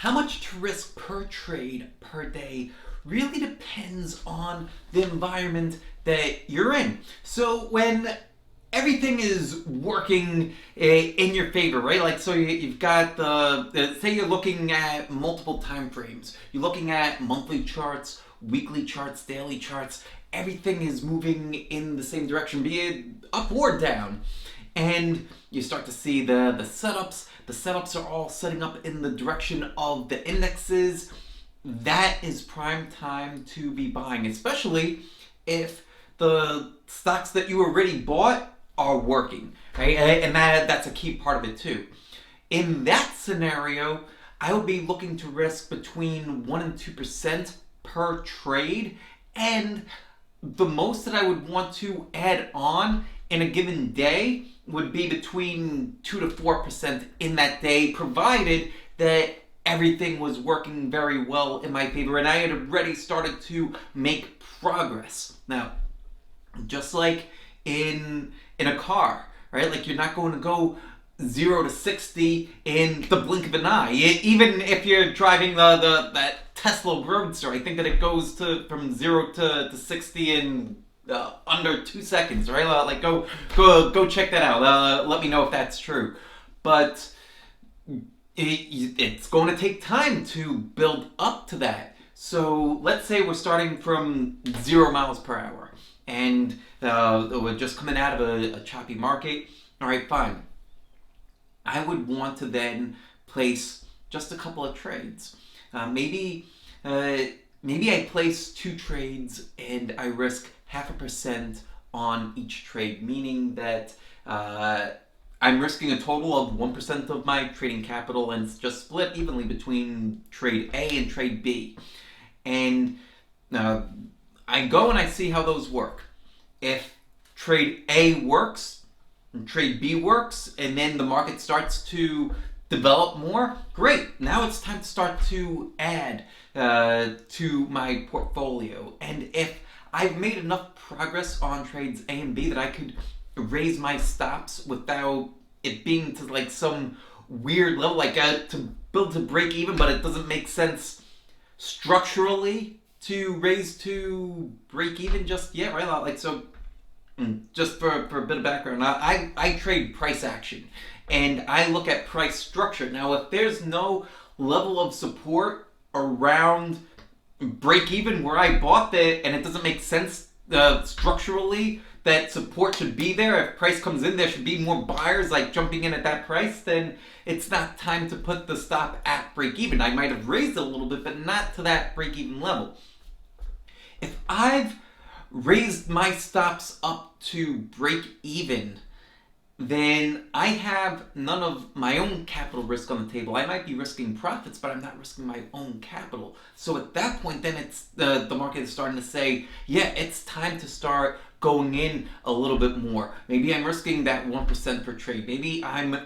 how much to risk per trade per day really depends on the environment that you're in. So when everything is working in your favor, right? Like, so you've got say you're looking at multiple time frames. You're looking at monthly charts, weekly charts, daily charts. Everything is moving in the same direction, be it up or down. And you start to see the setups. The setups are all setting up in the direction of the indexes. That is prime time to be buying, especially if the stocks that you already bought are working, right? And that's a key part of it too. In that scenario, I would be looking to risk between 1 and 2% per trade, and the most that I would want to add on in a given day would be between 2 to 4% in that day, provided that everything was working very well in my favor and I had already started to make progress. Now, just like in a car, right? Like, you're not going to go 0 to 60 in the blink of an eye. Even if you're driving that Tesla Roadster, I think that it goes from 0 to 60 in under 2 seconds, right? Like, go check that out. Let me know if that's true. But it's going to take time to build up to that. So let's say we're starting from 0 miles per hour and we're just coming out of a choppy market. All right, fine. I would want to then place just a couple of trades. Maybe I place 2 trades and I risk 0.5% on each trade, meaning that I'm risking a total of 1% of my trading capital, and it's just split evenly between trade A and trade B. And I go and I see how those work. If trade A works, and trade B works, and then the market starts to develop more, great. Now it's time to start to add to my portfolio. And if I've made enough progress on trades A and B that I could raise my stops without it being to like some weird level, like to build to break even, but it doesn't make sense structurally to raise to break even just yet, right? Like, so just for a bit of background, I trade price action and I look at price structure. Now, if there's no level of support around break even where I bought that and it doesn't make sense structurally that support should be there, if price comes in, there should be more buyers like jumping in at that price, then it's not time to put the stop at break even. I might have raised it a little bit, but not to that break even level. If I've raised my stops up to break even, then I have none of my own capital risk on the table. I might be risking profits, but I'm not risking my own capital. So at that point, then it's the market is starting to say, yeah, it's time to start going in a little bit more. Maybe I'm risking that 1% per trade. Maybe I'm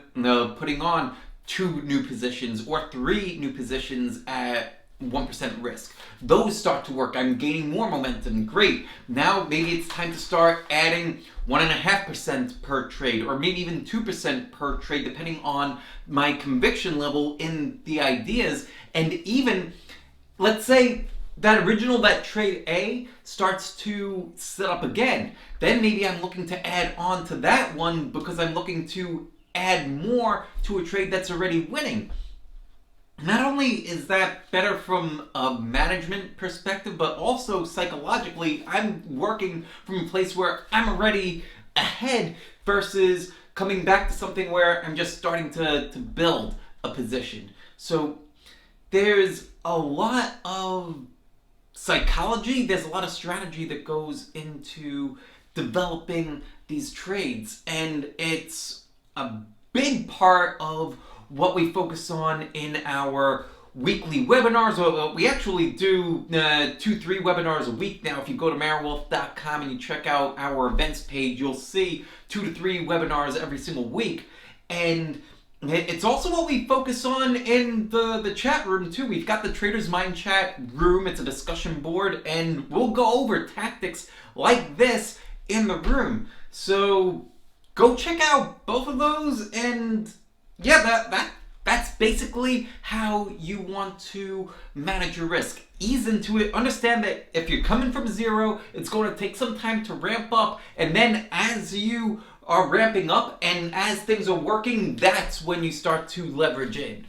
putting on 2 new positions or 3 new positions at 1% risk. Those start to work. I'm gaining more momentum. Great. Now maybe it's time to start adding 1.5% per trade, or maybe even 2% per trade, depending on my conviction level in the ideas. And even, let's say that trade A starts to set up again. Then maybe I'm looking to add on to that one because I'm looking to add more to a trade that's already winning. Not only is that better from a management perspective, but also psychologically, I'm working from a place where I'm already ahead versus coming back to something where I'm just starting to build a position. So there's a lot of psychology, there's a lot of strategy that goes into developing these trades, and it's a big part of what we focus on in our weekly webinars. We actually do 2-3 webinars a week now. If you go to marrowwealth.com and you check out our events page, you'll see 2 to 3 webinars every single week. And it's also what we focus on in the chat room too. We've got the Trader's MindChat Room. It's a discussion board, and we'll go over tactics like this in the room. So go check out both of those, and yeah, That's basically how you want to manage your risk. Ease into it. Understand that if you're coming from zero, it's going to take some time to ramp up. And then as you are ramping up and as things are working, that's when you start to leverage in.